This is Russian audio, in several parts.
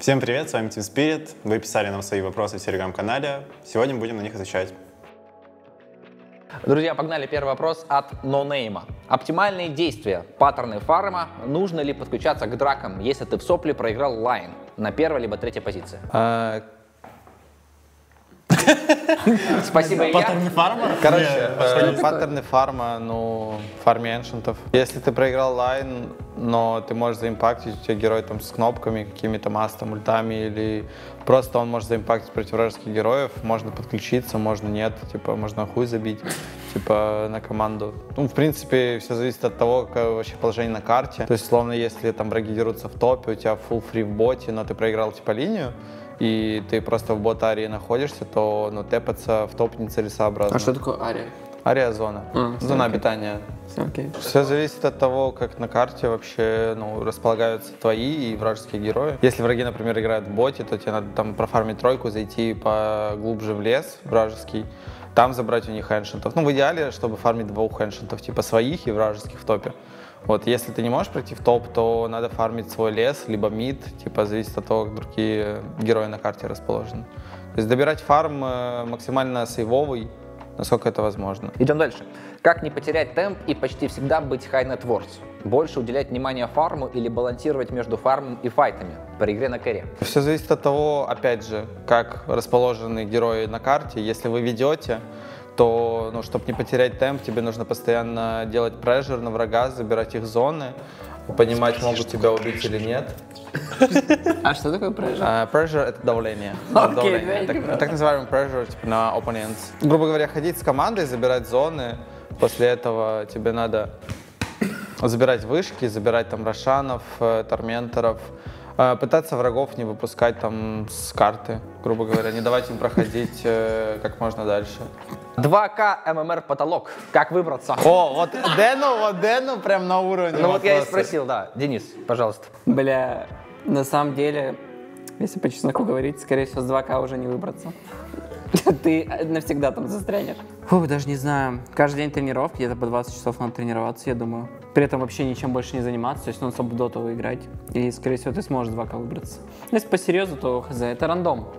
Всем привет, с вами Team Spirit. Вы писали нам свои вопросы в телеграм-канале. Сегодня будем на них отвечать. Друзья, погнали. Первый вопрос от NoName. Оптимальные действия, паттерны фарма. Нужно ли подключаться к дракам, если ты в сопле проиграл лайн на первой либо третьей позиции? Спасибо, Илья. Паттерны фарма? Короче, паттерны фарма, фарме эншентов. Если ты проиграл лайн, но ты можешь заимпактить, у тебя герой там с кнопками, какими-то мастом, ультами, или просто он может заимпактить против вражеских героев, можно подключиться, можно нет, типа можно хуй забить, типа на команду. В принципе, все зависит от того, какое вообще положение на карте. То есть, словно, если там враги дерутся в топе, у тебя full free в боте, но ты проиграл типа линию, и ты просто в бот-арии находишься, то тэпаться в топ нецелесообразно. А что такое ария? Ария зона. Зона обитания. Окей. Все зависит от того, как на карте вообще располагаются твои и вражеские герои. Если враги, например, играют в боте, то тебе надо там профармить тройку, зайти поглубже в лес вражеский, там забрать у них эншентов. В идеале, чтобы фармить двух эншентов, типа своих и вражеских в топе. Если ты не можешь пройти в топ, то надо фармить свой лес, либо мид, типа зависит от того, как другие герои на карте расположены. То есть добирать фарм максимально сейвовый, насколько это возможно. Идем дальше. Как не потерять темп и почти всегда быть high net worth? Больше уделять внимание фарму или балансировать между фармом и файтами по игре на кэре? Все зависит от того, опять же, как расположены герои на карте. Если вы ведете, то, чтобы не потерять темп, тебе нужно постоянно делать прешер на врага, забирать их зоны, понимать, могут тебя убить или нет. А что такое pressure? Pressure — это давление. Так называемый pressure типа на opponents. Грубо говоря, ходить с командой, забирать зоны. После этого тебе надо забирать вышки, забирать там рошанов, торменторов, пытаться врагов не выпускать там с карты, грубо говоря, не давать им проходить как можно дальше. 2К ММР потолок. Как выбраться? Вот Дэну прям на уровне. Я и спросил, да. Денис, пожалуйста. Бля, на самом деле, если по чесноку говорить, скорее всего, с 2К уже не выбраться. Ты навсегда там застрянешь. Даже не знаю. Каждый день тренировки, где-то по 20 часов надо тренироваться, я думаю. При этом вообще ничем больше не заниматься, то есть нон-стоп в доту играть. И, скорее всего, ты сможешь 2К выбраться. Если по-серьезу, то хз, это рандом.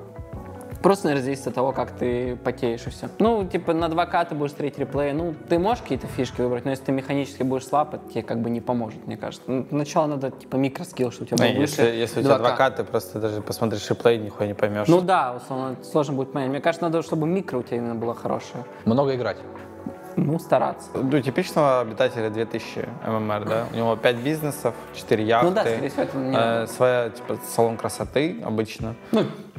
Просто, наверное, зависит от того, как ты потеешь и все. На 2К ты будешь строить реплей. Ты можешь какие-то фишки выбрать, но если ты механически будешь слаб, это тебе как бы не поможет, мне кажется. Сначала надо, микроскилл, что у тебя был выше. Если у тебя 2К, ты просто даже посмотришь реплей, нихуя не поймешь. Условно, сложно будет понять. Мне кажется, надо, чтобы микро у тебя именно было хорошее. Много играть. Стараться. Типичного обитателя 2000 ММР, да? У него 5 бизнесов, 4 яхты. Скорее всего, это не своя, салон красоты обычно.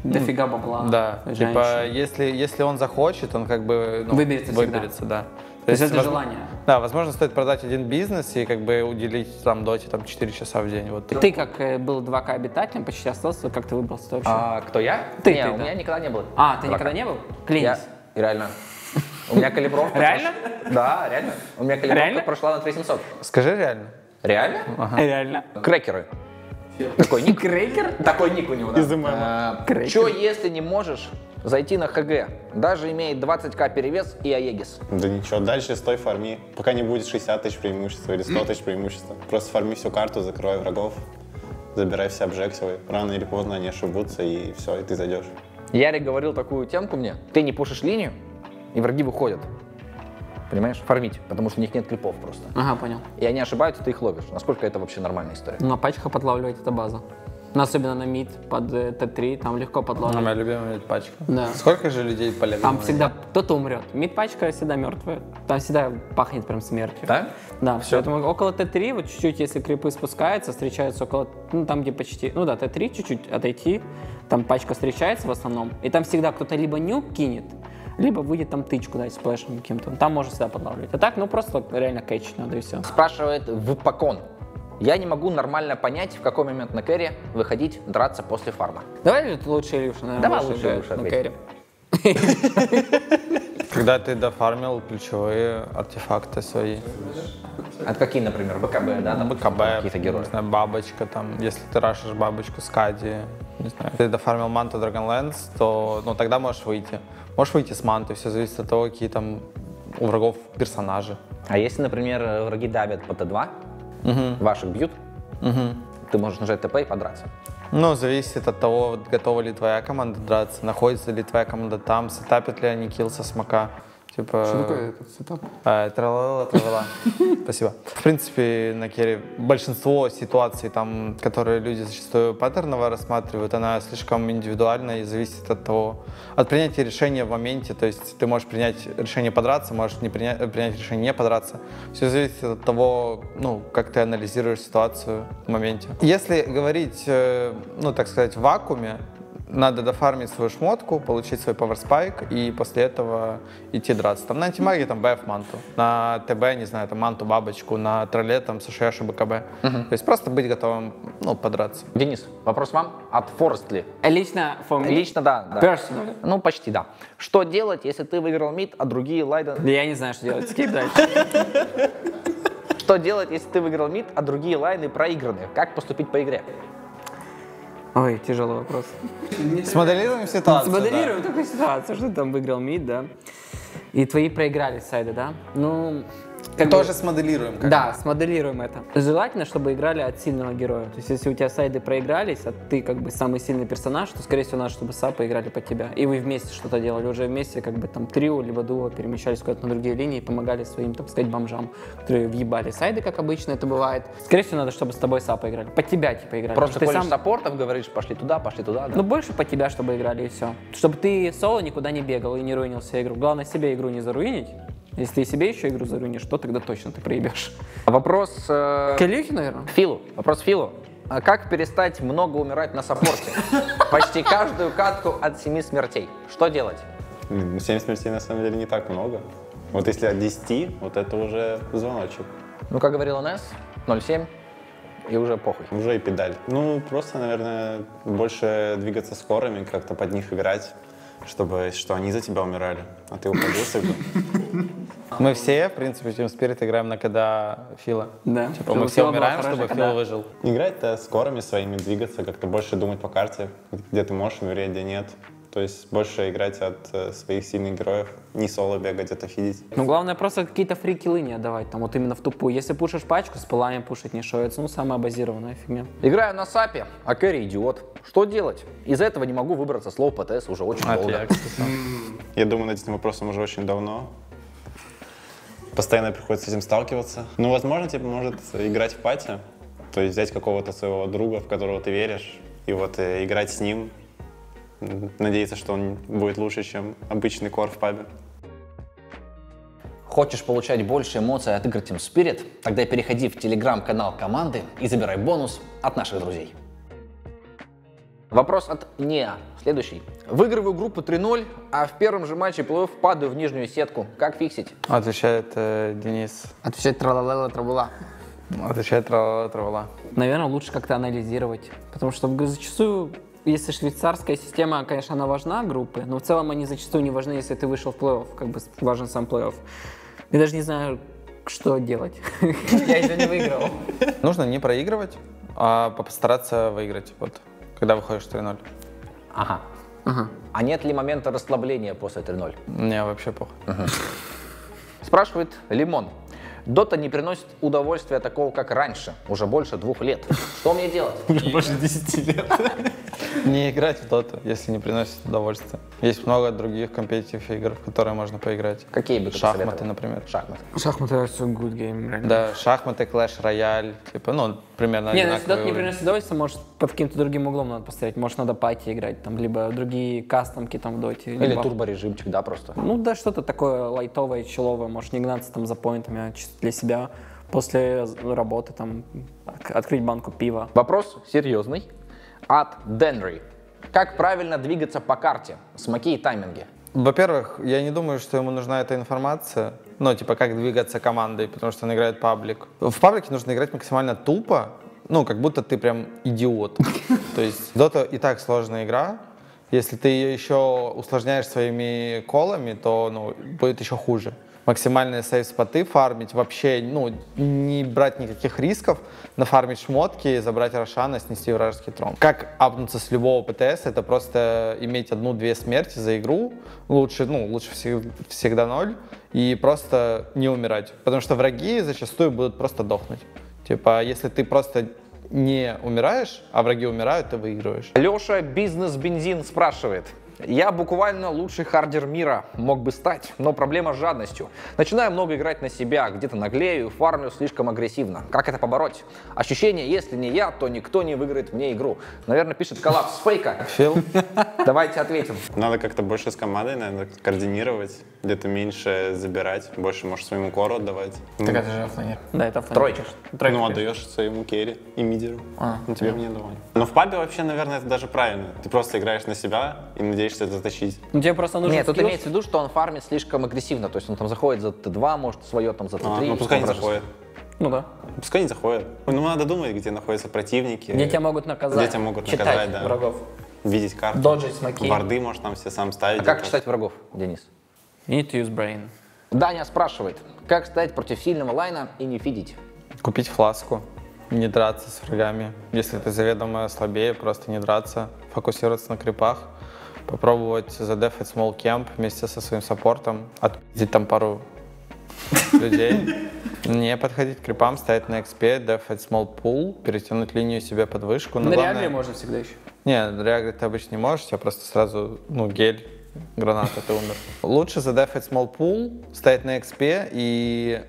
Дофига бабла. Да, если он захочет, он как бы выберется, да. То есть это желание. Да, возможно, стоит продать один бизнес и как бы уделить там доте 4 часа в день. Ты как был 2К обитателем, почти остался, как ты выбрался вообще? Кто я? У меня никогда не было. Ты никогда не был? Клянись. Реально. У меня калибровка. Реально? Да, реально. У меня калибровка прошла на 3700. Скажи реально. Реально? Реально. Крекеры. Такой ник. Крекер? Такой ник у него, да. Крекер. Чё, если не можешь зайти на ХГ, даже имеет 20к перевес и Аегис? Да ничего, дальше стой фарми, пока не будет 60 тысяч преимущества или 100 тысяч преимущества. Просто фарми всю карту, закрой врагов, забирай все обжексивы. Рано или поздно они ошибутся, и все, и ты зайдешь. Ярик говорил такую темку мне. Ты не пушишь линию, и враги выходят. Понимаешь? Фармить, потому что у них нет клипов просто. Ага, понял. И они ошибаются, ты их ловишь. Насколько это вообще нормальная история? На пачках подлавливать — это база. Особенно на мид под Т3, там легко подлавливать. Моя любимая пачка. Да. Сколько же людей полегли? Там всегда кто-то умрет. Мид-пачка всегда мертвая. Там всегда пахнет прям смертью. Да? Да, поэтому около Т3, чуть-чуть, если крипы спускаются, встречаются около, там где почти, Т3 чуть-чуть отойти, там пачка встречается в основном, и там всегда кто-то либо нюк кинет, либо выйдет там тычку дать сплэшем каким-то. Там можно всегда подлавливать. А так, просто реально кэчить надо и все. Спрашивает Впакон. Я не могу нормально понять, в какой момент на кэре выходить драться после фарма. Давай лучше Илюша, наверное, Давай больше лучше на ответь. кэре. Когда ты дофармил ключевые артефакты свои. От какие, например, БКБ, да? Там БКБ, какие-то герои. не знаю, бабочка, если ты рашишь бабочку Скади, не знаю. Если ты дофармил манту Dragonlance, то тогда можешь выйти. Можешь выйти с манты, все зависит от того, какие там у врагов персонажи. А если, например, враги давят по Т2, ваших бьют, ты можешь нажать ТП и подраться. Ну, зависит от того, вот, готова ли твоя команда драться, находится ли твоя команда там, сетапит ли они килл со смока. Типа... Что такое этот сетап? Тралала. Спасибо. В принципе, на керри большинство ситуаций, там, которые люди зачастую паттерново рассматривают, она слишком индивидуальна и зависит от того, от принятия решения в моменте. То есть ты можешь принять решение подраться, можешь не принять решение не подраться. Все зависит от того, ну, как ты анализируешь ситуацию в моменте. Если говорить, ну, так сказать, в вакууме, надо дофармить свою шмотку, получить свой пауэрспайк и после этого идти драться. Там на антимаге там БФ манту, на ТБ, не знаю, там манту бабочку, на тролле там СШШ БКБ. То есть просто быть готовым, ну, подраться. Денис, вопрос вам от Форестли. Лично for me? Лично, да. Personally? Ну, почти, да. Что делать, если ты выиграл мид, а другие лайда... Я не знаю, что делать. Скип дальше. Что делать, если ты выиграл мид, а другие лайны проиграны? Как поступить по игре? Ой, тяжелый вопрос. Смоделируем ситуацию. Смоделируем такую ситуацию, что ты там выиграл мид, да? И твои проиграли сайды, да? Ну, как Тоже бы- смоделируем. Да, смоделируем это. Желательно, чтобы играли от сильного героя. То есть, если у тебя сайды проигрались, а ты как бы самый сильный персонаж, то, скорее всего, надо, чтобы сапы играли под тебя. И вы вместе что-то делали. Уже вместе как бы там трио, либо дуо перемещались куда-то на другие линии и помогали своим, так сказать, бомжам, которые въебали сайды, как обычно это бывает. Скорее всего, надо, чтобы с тобой сапы играли. Под тебя, типа, играли. Просто Потому что колешь саппортов, говоришь, пошли туда, да? Ну, больше под тебя, чтобы играли, и все. Чтобы ты соло никуда не бегал и не руинил себе игру. Главное, себе игру не заруинить. Если ты себе еще игру заруинишь, то тогда точно ты проебешь. Вопрос К Илюхе, наверное? Филу. Вопрос Филу. А как перестать много умирать на саппорте? Почти каждую катку от 7 смертей. Что делать? 7 смертей на самом деле не так много. Вот если от 10, вот это уже звоночек. Ну, как говорил НС, 0,7 и уже похуй. Уже и педаль. Ну, просто, наверное, больше двигаться скорыми, как-то под них играть, чтобы что они за тебя умирали, а ты уходил всегда. Мы все, в принципе, Team Spirit играем на КДА Фила. Да. Типа мы все умираем, чтобы Фил выжил. Играть-то скорыми своими, двигаться, как-то больше думать по карте, где ты можешь умереть, где нет. То есть больше играть от своих сильных героев, не соло бегать, это фидить. Ну, главное просто какие-то фри-киллы не отдавать, там, вот именно в тупую. Если пушишь пачку, с пылами пушить не шоется. Ну, самая базированная фигня. Играю на сапе, а Кэрри идиот. Что делать? Из этого не могу выбраться с лоу ПТС уже очень долго. Я думаю над этим вопросом уже очень давно. Постоянно приходится с этим сталкиваться. Ну, возможно, типа, может играть в пати, то есть взять какого-то своего друга, в которого ты веришь, и вот играть с ним, надеяться, что он будет лучше, чем обычный кор в пабе. Хочешь получать больше эмоций от игр Team Spirit? Тогда переходи в телеграм-канал команды и забирай бонус от наших друзей. Вопрос от Неа. Следующий. Выигрываю группу 3-0, а в первом же матче плей-офф падаю в нижнюю сетку. Как фиксить? Отвечает Денис. Отвечать тралалела трабула. Отвечает Травола. Наверное, лучше как-то анализировать. Потому что зачастую, если швейцарская система, конечно, она важна, группы, но в целом они зачастую не важны, если ты вышел в плей-офф, как бы важен сам плей-офф. Я даже не знаю, что делать. Я еще не выиграл. Нужно не проигрывать, а постараться выиграть, вот, когда выходишь 3-0. Ага. А нет ли момента расслабления после 3-0? Мне вообще похуй. Спрашивает Лимон. Дота не приносит удовольствия такого, как раньше, уже больше 2 лет. Что мне делать? Больше 10 лет. Не играть в доту, если не приносит удовольствия. Есть много других компетитив игр, в которые можно поиграть. Какие бы ты Шахматы, посоветовал? например. Шахматы. Шахматы — это good game, реально. Да, шахматы, клэш, рояль, типа, ну, примерно Не, ну если одинаковые Dota не уровни. приносит удовольствие, может, под каким-то другим углом надо посмотреть. Может, надо пати играть, там, либо другие кастомки там в доте. Или либо- турборежимчик, да, просто. Ну да, что-то такое лайтовое, человое. Может, не гнаться там за поинтами, а чисто для себя после работы там открыть банку пива. Вопрос серьезный. От Денри. Как правильно двигаться по карте? Смоки и тайминги. Во-первых, я не думаю, что ему нужна эта информация, ну, типа, как двигаться командой, потому что он играет паблик. В паблике нужно играть максимально тупо, ну, как будто ты прям идиот. То есть Dota и так сложная игра. Если ты ее еще усложняешь своими колами, то, ну, будет еще хуже. Максимальные сейв-споты фармить, вообще, ну, не брать никаких рисков, нафармить шмотки, забрать Рошана, снести вражеский трон. Как апнуться с любого ПТС, это просто иметь 1-2 смерти за игру, лучше всегда 0, и просто не умирать. Потому что враги зачастую будут просто дохнуть. Типа, если ты просто не умираешь, а враги умирают, ты выигрываешь. Леша Бизнес-бензин спрашивает. Я буквально лучший хардер мира мог бы стать, но проблема с жадностью. Начинаю много играть на себя, где-то наглею, фармлю слишком агрессивно. Как это побороть? Ощущение, если не я, то никто не выиграет мне игру. Наверное, пишет коллапс с фейка. Фил? Давайте ответим. Надо как-то больше с командой, наверное, координировать, где-то меньше забирать, больше, может, своему кору отдавать. Так это же оффлейнер. Да, это в Тройка. Ну, отдаешь своему керри и мидеру. Ну, тебе мне давай. Но в пабе вообще, наверное, это даже правильно. Ты просто играешь на себя и надеешься это затащить. Ну, тебе просто нужно Нет, тут имеется в виду, что он фармит слишком агрессивно. То есть он там заходит за Т2, может, свое там за Т3. Ну, пускай не заходит. Ну да. Пускай не заходит. Ну, надо думать, где находятся противники. Где тебя могут наказать. Где тебя могут Читать наказать, да. врагов. Видеть карту. Доджить смоки. Варды, может, там все сам ставить. А как где-то. читать врагов, Денис? You need to use brain. Даня спрашивает, как стоять против сильного лайна и не фидить? Купить фласку, не драться с врагами. Если ты заведомо слабее, просто не драться, фокусироваться на крипах, попробовать задефать small camp вместе со своим саппортом, отпиздить там пару людей. Не подходить к крипам, стоять на XP, дефать small pool, перетянуть линию себе под вышку. Но На главное- реале можно всегда еще. Не, реагрить ты обычно не можешь, у тебя просто сразу, гель, граната, ты умер. Лучше задефать small pool, стоять на XP, и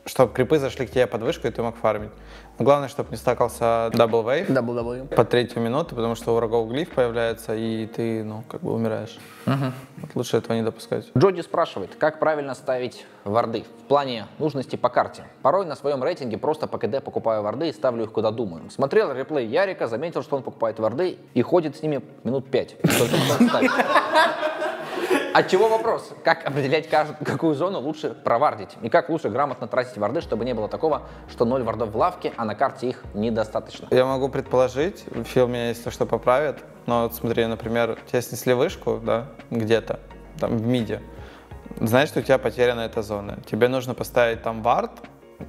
чтобы крипы зашли к тебе под вышку, и ты мог фармить. Но главное, чтобы не стакался double wave Дабл-дабл. по 3-ю минуту, потому что у врагов глиф появляется, и ты, умираешь. Вот лучше этого не допускать. Джоди спрашивает, как правильно ставить варды в плане нужности по карте. Порой на своем рейтинге просто по КД покупаю варды и ставлю их куда думаю. Смотрел реплей Ярика, заметил, что он покупает варды и ходит с ними минут 5. Отчего вопрос? Как определять, какую зону лучше провардить? И как лучше грамотно тратить варды, чтобы не было такого, что 0 вардов в лавке, а на карте их недостаточно? Я могу предположить, Фил меня, если что, поправит, но вот смотри, например, тебя снесли вышку, да, где-то, там, в миде, знаешь, что у тебя потеряна эта зона. Тебе нужно поставить там вард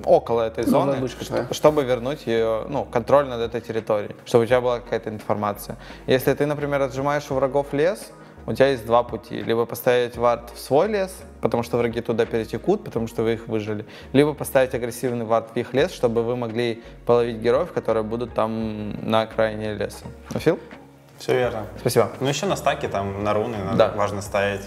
около этой зоны, вышка твоя. чтобы вернуть ее, контроль над этой территорией, чтобы у тебя была какая-то информация. Если ты, например, отжимаешь у врагов лес, у тебя есть два пути. Либо поставить вард в свой лес, потому что враги туда перетекут, потому что вы их выжили. Либо поставить агрессивный вард в их лес, чтобы вы могли половить героев, которые будут там на окраине леса. Фил? Все верно. Спасибо. Ну, еще на стаке, там, на руны Да. важно ставить.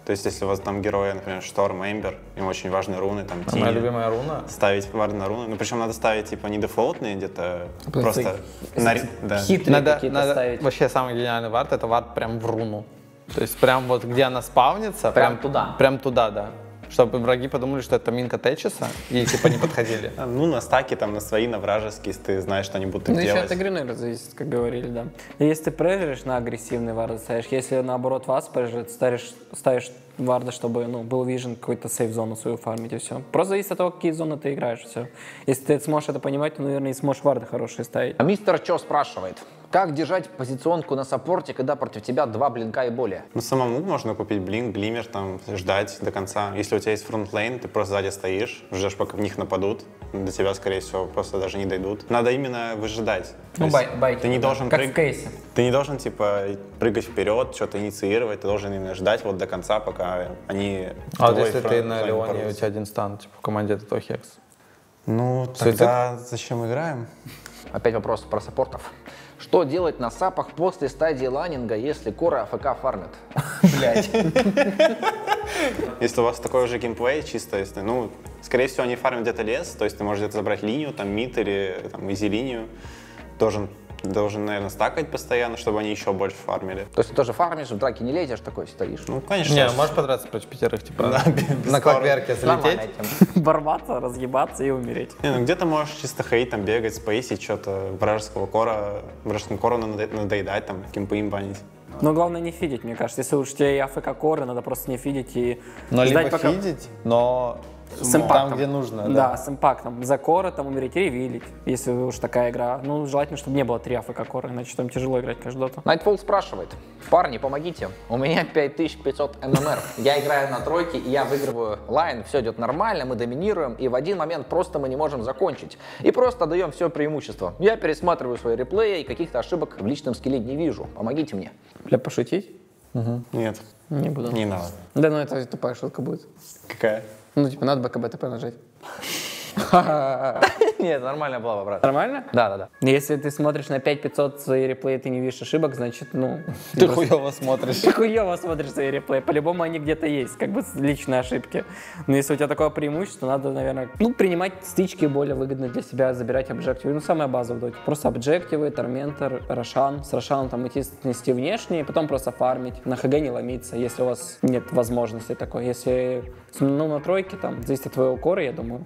То есть, если у вас там герои, например, Шторм, Эмбер, им очень важны руны, там, Моя Тини. любимая руна. Ставить варды на руны. Ну, причем надо ставить, типа, не дефолтные где-то, просто... Да. Хитрые какие-то Надо ставить. вообще самый гениальный вард — это вард прям в руну. То есть прям вот где она спавнится. Прям туда? Прям туда, да. Чтобы враги подумали, что это минка Течиса, и типа не подходили. Ну, на стаке, там, на свои, на вражеские, если ты знаешь, что они будут Ну, их еще делать. от игры, наверное, зависит, как говорили, да. И если ты прежеришь, на агрессивный вард ставишь. Если, наоборот, вас прежерит, ставишь варда, чтобы, был вижен, какую-то сейф-зону свою фармить, и все. Просто зависит от того, какие зоны ты играешь, все. Если ты сможешь это понимать, то, наверное, и сможешь варды хорошие ставить. А мистер Чо спрашивает, как держать позиционку на саппорте, когда против тебя 2 блинка и более? Ну, самому можно купить блинк, глиммер, там, ждать до конца. Если у тебя есть фронтлейн, ты просто сзади стоишь, ждешь, пока в них нападут. До тебя, скорее всего, просто даже не дойдут. Надо именно выжидать. То есть байтинг, ты не да. должен Как в кейсе. Ты не должен, типа, прыгать вперед, что-то инициировать. Ты должен именно ждать вот до конца, пока они... А вот твой если ты фронтлайн на Леоне, у порвутся. тебя один стан, типа в команде это твой хекс. Ну, Суицид? тогда зачем играем? Опять вопрос про саппортов. Что делать на сапах после стадии ланинга, если коры АФК фармят? Блять. Если у вас такой же геймплей, чисто если, скорее всего, они фармят где-то лес, то есть ты можешь где-то забрать линию, там, мид или там, изи-линию. Должен, наверное, стакать постоянно, чтобы они еще больше фармили. То есть ты тоже фармишь, в драке не лезешь, такой стоишь. Ну, конечно. Не, можешь подраться против пятерых, типа Да, без на спора. клокверке Нормальная залететь. тема. Ворваться, разъебаться и умереть. Не, где-то можешь чисто ходить, там, бегать, спейсить, что-то вражескому кору надоедать, там, кемпы им банить. Но главное не фидить, мне кажется. Если уж тебе и АФК коры, надо просто не фидить и Но ждать, либо пока... фидить, но С импактом. там, где нужно. Да, с импактом. За коры там умереть, ревилить, если уж такая игра. Ну, желательно, чтобы не было 3 АФК коры, иначе там тяжело играть каждую доту. Nightfall спрашивает, парни, помогите, у меня 5500 ММР, я играю на тройке, и я выигрываю лайн, все идет нормально, мы доминируем, и в один момент просто мы не можем закончить, и просто отдаем все преимущество. Я пересматриваю свои реплеи, и каких-то ошибок в личном скилле не вижу, помогите мне. Бля, пошутить? Нет, Не буду. не надо. Да, ну это тупая шутка будет. Какая? Ну, типа, надо БКБТП нажать. Нет, нормально было, брат. Нормально? Да. Если ты смотришь на 5500 свои реплеи, ты не видишь ошибок, значит, ну... Ты хуёво смотришь. Ты хуёво смотришь свои реплеи. По-любому они где-то есть, как бы личные ошибки. Но если у тебя такое преимущество, надо, наверное, принимать стычки более выгодно для себя, забирать объективы. Ну, самая база в доте. Просто объективы, Торментор, Рошан. С Рошаном там идти нести внешние, потом просто фармить. На ХГ не ломиться, если у вас нет возможности такой. Если, на тройке, там, зависит от твоего кора, я думаю.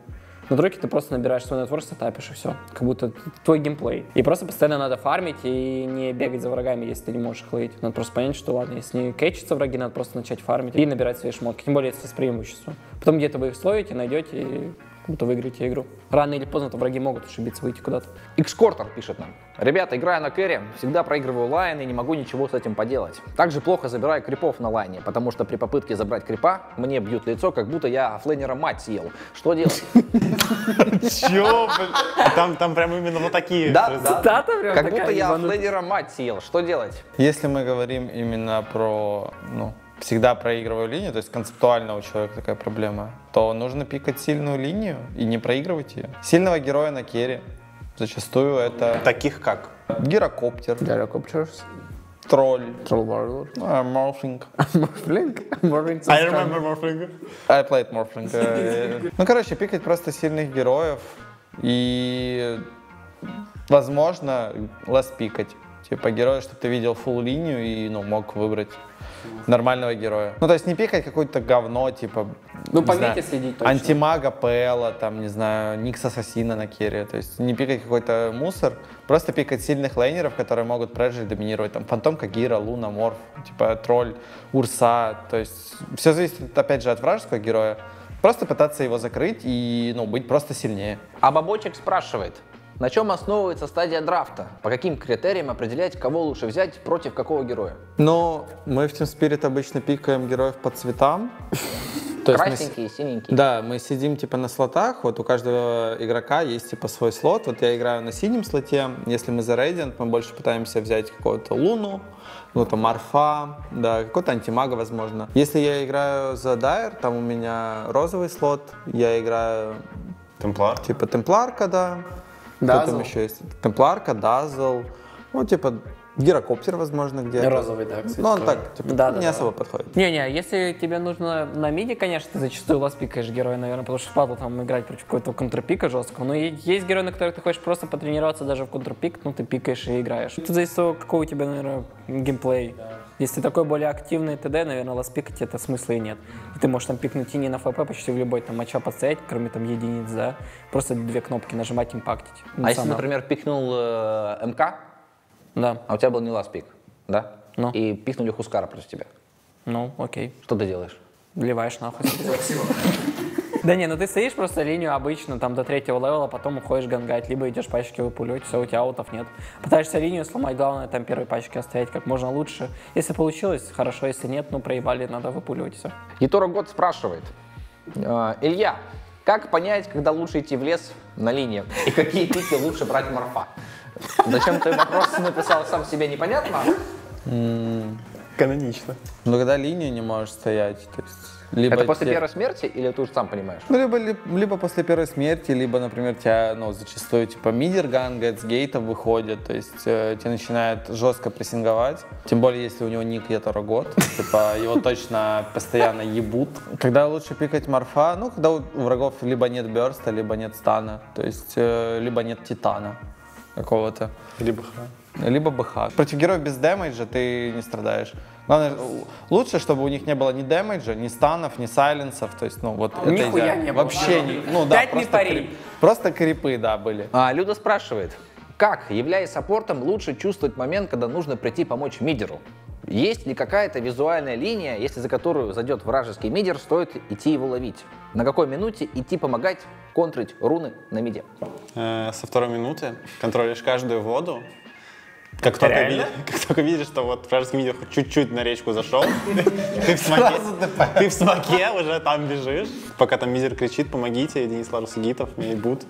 На тройке ты просто набираешь свой нетворк, стапишь и все. Как будто твой геймплей. И просто постоянно надо фармить и не бегать за врагами, если ты не можешь их ловить. Надо просто понять, что ладно, если не кэчатся враги, надо просто начать фармить и набирать свои шмотки. Тем более, если с преимуществом. Потом где-то вы их словите, найдете и как будто выиграете игру. Рано или поздно-то враги могут ошибиться, выйти куда-то. X-Quarter пишет нам. Ребята, играю на кэре, всегда проигрываю лайн и не могу ничего с этим поделать. Также плохо забираю крипов на лайне, потому что при попытке забрать крипа мне бьют лицо, как будто я оффлейнера мать съел. Что делать? Чё, блин? Там прям именно вот такие. Да. Цитата прям Как такая будто я ебанутая. оффлейнера мать съел. Что делать? Если мы говорим именно про, всегда проигрываю линию, то есть концептуально у человека такая проблема, то нужно пикать сильную линию и не проигрывать ее. Сильного героя на керри зачастую это Таких как? гирокоптер, Gyrocopters, тролль, Troll Warlord, морфлинг. Morphling, Morphling. I remember Morphling. I played морфлинг. Короче, пикать просто сильных героев и, возможно, лас пикать. Типа героя, чтобы ты видел фулл линию и, мог выбрать нормального героя. То есть не пикать какое-то говно, типа, Ну, не по знаю, мете следить точно. антимага ПЛа, там, не знаю, Никс Ассасина на керри. То есть не пикать какой-то мусор, просто пикать сильных лейнеров, которые могут прежить, доминировать. Там Фантомка, Гира, Луна, Морф, типа Тролль, Урса. То есть все зависит, опять же, от вражеского героя. Просто пытаться его закрыть и, быть просто сильнее. А Бабочек спрашивает. На чем основывается стадия драфта? По каким критериям определять, кого лучше взять против какого героя? Мы в Team Spirit обычно пикаем героев по цветам. То есть Красненькие, синенькие. Да, мы сидим типа на слотах, вот у каждого игрока есть типа свой слот. Вот я играю на синем слоте, если мы за Radiant, мы больше пытаемся взять какого-то Луну, Морфа, да, какой-то антимага, возможно. Если я играю за Dire, там у меня розовый слот, я играю Темплар. типа Темпларка, да. Кто там еще есть? Темпларка, Дазл, Гирокоптер, возможно, где-то. Розовый, да, кстати. Но он так, типа, не особо подходит. Не-не, если тебе нужно на миде, конечно, ты зачастую ласпикаешь героя, наверное, потому что впадло там играть против какого-то контрпика жесткого. Но есть герои, на которых ты хочешь просто потренироваться даже в контрпик, ты пикаешь и играешь. Тут зависит от того, какой у тебя, наверное, геймплей. Если такой более активный ТД, наверное, ласпикать это смысла и нет. И ты можешь там пикнуть тени на ФП почти в любой там матчап отстоять, кроме там единиц, да. Просто 2 кнопки нажимать, импактить. А если, например, пикнул МК, Да. а у тебя был не ласт пик, да? Ну. И пикнули Хускара против тебя. Ну, окей. Что ты делаешь? Вливаешь нахуй. Да не, ты стоишь просто линию обычно там до 3-го левела, потом уходишь гангать, либо идешь пачки выпулить, все, у тебя аутов нет. Пытаешься линию сломать, главное там первой пачки оставить как можно лучше. Если получилось, хорошо, если нет, проебали, надо выпуливать все. Етора Год спрашивает. Илья, как понять, когда лучше идти в лес на линии? И какие пики лучше брать морфа? Зачем ты вопрос написал сам себе, непонятно? Канонично. Когда линию не можешь стоять, то есть... Либо Это после первой смерти или ты уже сам понимаешь? либо после первой смерти, либо, например, тебя, зачастую, типа, мидер гангает, с гейтов выходит, то есть тебя начинает жестко прессинговать, тем более, если у него ник Етора Год, типа, его точно постоянно ебут. Когда лучше пикать морфа? Когда у врагов либо нет бёрста, либо нет стана, то есть, либо нет титана какого-то. Либо БХ. Против героев без дэмэджа ты не страдаешь. Главное, лучше, чтобы у них не было ни дэмэджа, ни станов, ни сайленсов. То есть, это Нихуя идеально. не было. Вообще не. Пять не пари. Просто крипы, да, были. Люда спрашивает. Как, являясь саппортом, лучше чувствовать момент, когда нужно прийти помочь мидеру? Есть ли какая-то визуальная линия, если за которую зайдет вражеский мидер, стоит идти его ловить? На какой минуте идти помогать контрить руны на миде? Со второй минуты контролишь каждую воду. Как только видишь, что вот вражеский мидер хоть чуть-чуть на речку зашел, ты в смоке уже там бежишь. Пока там мидер кричит, помогите, Денис Ларусагитов, меня ебут.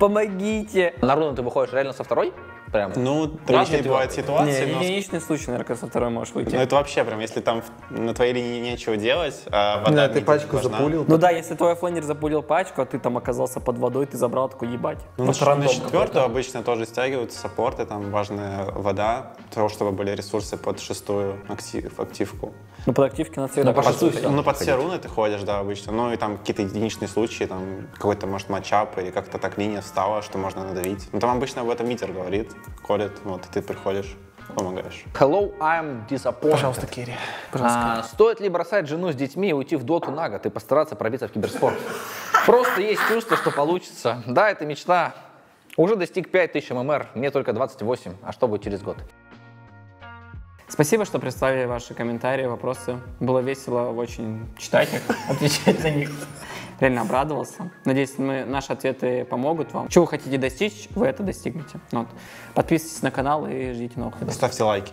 Помогите! На руну ты выходишь реально со второй? Прям. Ну, Раз, разные бывают четвертый. ситуации, Не, но... единичный случай, наверное, со второй можешь выйти. Ну, это вообще прям, если там на твоей линии нечего делать, а вода Да, ты видимо, пачку важна. запулил. Ну да, если твой оффлейнер запулил пачку, а ты там оказался под водой, ты забрал такой ебать. Ну, Вот на рандом четвертую обычно тоже стягиваются саппорты, там важная вода, для того, чтобы были ресурсы под шестую активку. Ну под активки надо всегда Ну, по под шестую шестую. Ну, под все руны ты ходишь, да, обычно. Ну, и там какие-то единичные случаи, там какой-то, может, матчап, или как-то так линия встала, что можно надавить. Ну, там обычно об этом митер говорит, колет, вот, и ты приходишь, помогаешь. Hello, I'm disappointed. Пожалуйста, Кири. Стоит ли бросать жену с детьми и уйти в доту на год и постараться пробиться в киберспорт? Просто есть чувство, что получится. Да, это мечта. Уже достиг 5000 ММР, мне только 28. А что будет через год? Спасибо, что прислали ваши комментарии, вопросы. Было весело очень читать их, отвечать на них. Реально обрадовался. Надеюсь, наши ответы помогут вам. Чего вы хотите достичь, вы это достигнете. Вот. Подписывайтесь на канал и ждите новых видео. Ставьте лайки.